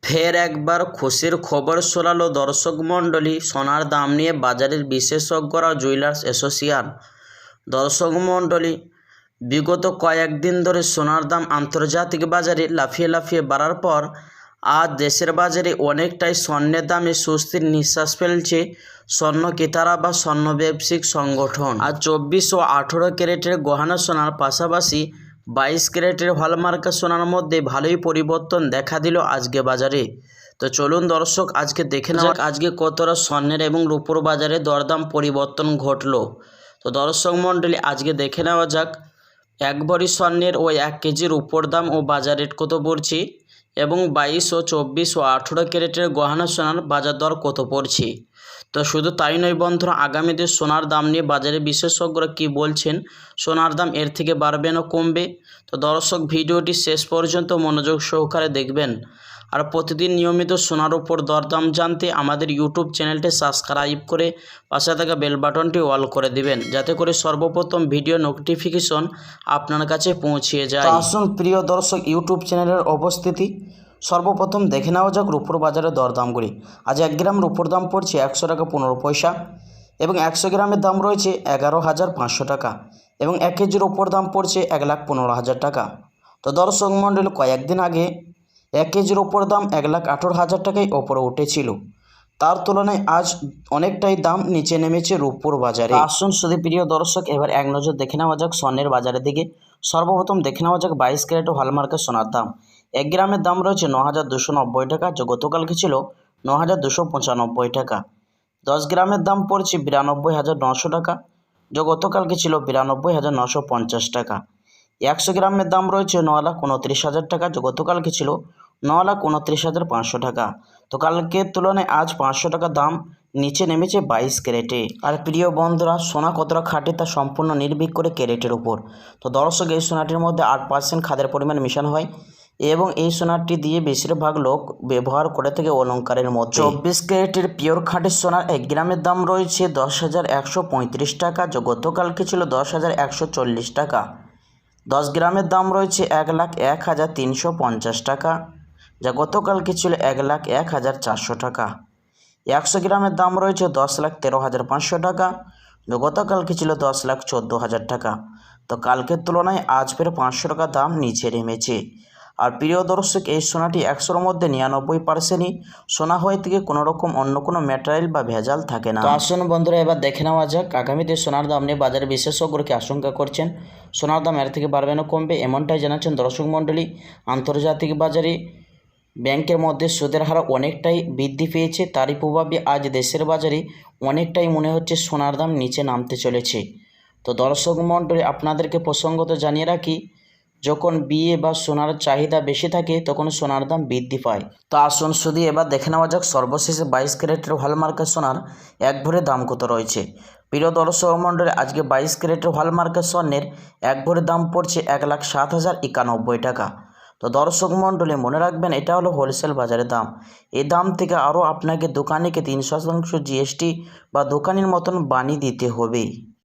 ফের একবার খুশির খবর শোনালো দর্শক মণ্ডলী। সোনার দাম নিয়ে বাজারের বিশেষজ্ঞরা জুয়েলার্স অ্যাসোসিয়েশন। দর্শক মণ্ডলী, বিগত কয়েকদিন ধরে সোনার দাম আন্তর্জাতিক বাজারে লাফিয়ে লাফিয়ে বাড়ার পর আজ দেশের বাজারে অনেকটাই স্বর্ণের দামে স্বস্তির নিঃশ্বাস ফেলছে স্বর্ণ ক্রেতারা বা স্বর্ণ ব্যবসায়িক সংগঠন। আজ 24 ও 18 ক্যারেটের গহনা সোনার পাশাপাশি 22 ক্যারেটের হলমার্কা সোনার মধ্যে ভালোই পরিবর্তন দেখা দিল আজকে বাজারে। তো চলুন দর্শক, আজকে দেখে নেওয়া আজকে কতটা স্বর্ণের এবং রূপোর বাজারে দরদাম পরিবর্তন ঘটলো। তো দর্শক মণ্ডলী, আজকে দেখে নেওয়া যাক এক ভরি স্বর্ণের ও 1 কেজির রূপোর দাম ও বাজার রেট কত পড়ছে এবং 22 ও 24 ও 18 ক্যারেটের গহনা সোনার বাজার দর কত পড়ছে। তো শুধু তাই নয় বন্ধুরা, আগামীতে সোনার দাম নিয়ে বাজারে বিশেষজ্ঞরা কী বলছেন, সোনার দাম এর থেকে বাড়বে না কমবে। তো দর্শক, ভিডিওটি শেষ পর্যন্ত মনোযোগ সহকারে দেখবেন। আর প্রতিদিন নিয়মিত সোনার উপর দরদাম জানতে আমাদের ইউটিউব চ্যানেলটি সাবস্ক্রাইব করে পাশে থাকা বেল বাটনটি অল করে দিবেন, যাতে করে সর্বপ্রথম ভিডিও নোটিফিকেশন আপনার কাছে পৌঁছে যায়। আসুন প্রিয় দর্শক, ইউটিউব চ্যানেলের অবস্থিতি সর্বপ্রথম দেখে নেওয়া যাক রূপোর বাজারে দরদামগুলি। আজ 1 গ্রাম রূপোর দাম পড়ছে 100 টাকা 15 পয়সা এবং 100 গ্রামের দাম রয়েছে 11,500 টাকা এবং 1 কেজির রূপোর দাম পড়ছে 1,15,000 টাকা। তো দর্শক মণ্ডলী, কয়েকদিন আগে 1 কেজির ওপর দাম 1,18,000 টাকায় ওপরে উঠেছিল। তার তুলনায় আজ অনেকটাই দাম নিচে নেমেছে রূপোর বাজারে। আসুন শুধু প্রিয় দর্শক, এবার এক নজর দেখে নেওয়া যাক স্বর্ণের বাজারের দিকে। সর্বপ্রথম দেখে নেওয়া যাক 22 ক্যারেট হলমার্কের সোনার দাম। 1 গ্রামের দাম রয়েছে 9,290 টাকা, যা গতকালকে ছিল 9,295 টাকা। 10 গ্রামের দাম পড়ছে 92,900 টাকা, যা গতকালকে ছিল 92,950 টাকা। 100 গ্রামের দাম রয়েছে 9,29,000 টাকা, যা গতকালকে ছিল 9,29,500 টাকা। তো কালকের তুলনায় আজ 500 টাকা দাম নিচে নেমেছে 22 ক্যারেটে। আর প্রিয় বন্ধুরা, সোনা কতটা খাটে তা সম্পূর্ণ নির্ভর করে ক্যারেটের উপর। তো দর্শক, এই সোনাটির মধ্যে 8% খাদের পরিমাণ মেশানো হয় এবং এই সোনাটি দিয়ে বেশিরভাগ লোক ব্যবহার করে থাকে অলঙ্কারের মধ্যে। 24 ক্যারেটের পিওর খাঁটের সোনার 1 গ্রামের দাম রয়েছে 10,135 টাকা, যা গতকালকে ছিল 10,140 টাকা। 10 গ্রামের দাম রয়েছে 1,01,350 টাকা, যা গতকালকে ছিল 1,01,400 টাকা। 100 গ্রামের দাম রয়েছে 10,13,500 টাকা, যা গতকালকে ছিল 10,14,000 টাকা। তো কালকের তুলনায় আজ ফের 500 টাকা দাম নিচে নেমেছে। আর প্রিয় দর্শক, এই সোনাটি 100-র মধ্যে 99%ই সোনা হয়ে থেকে কোনো রকম অন্য কোনো ম্যাটেরিয়াল বা ভেজাল থাকে না। তো আসুন বন্ধুরা, এবার দেখে নেওয়া যাক আগামীতে সোনার দাম নিয়ে বাজারে বিশেষজ্ঞরা কি আশঙ্কা করছেন, সোনার দাম এর থেকে বাড়বে না কমবে, এমনটাই জানাচ্ছেন দর্শক মণ্ডলী। আন্তর্জাতিক বাজারে ব্যাংকের মধ্যে সুদের হার অনেকটাই বৃদ্ধি পেয়েছে, তারই প্রভাবে আজ দেশের বাজারে অনেকটাই মনে হচ্ছে সোনার দাম নিচে নামতে চলেছে। তো দর্শক মণ্ডলী, আপনাদেরকে প্রসঙ্গত জানিয়ে রাখি, যখন বিয়ে বা সোনার চাহিদা বেশি থাকে তখন সোনার দাম বৃদ্ধি পায়। তো আসুন শুধু এবার দেখে নেওয়া যাক সর্বশেষে 22 ক্যারেটের হলমার্কের সোনার 1 ভরির দাম কত রয়েছে। প্রিয় দর্শক মণ্ডলী, আজকে 22 ক্যারেটের হলমার্কের স্বর্ণের 1 ভরির দাম পড়ছে 1,07,091 টাকা। তো দর্শক মণ্ডলী, মনে রাখবেন এটা হলো হোলসেল বাজারের দাম। এই দাম থেকে আরও আপনাকে দোকানিকে 3% জিএসটি বা দোকানের মতন বানিয়ে দিতে হবে।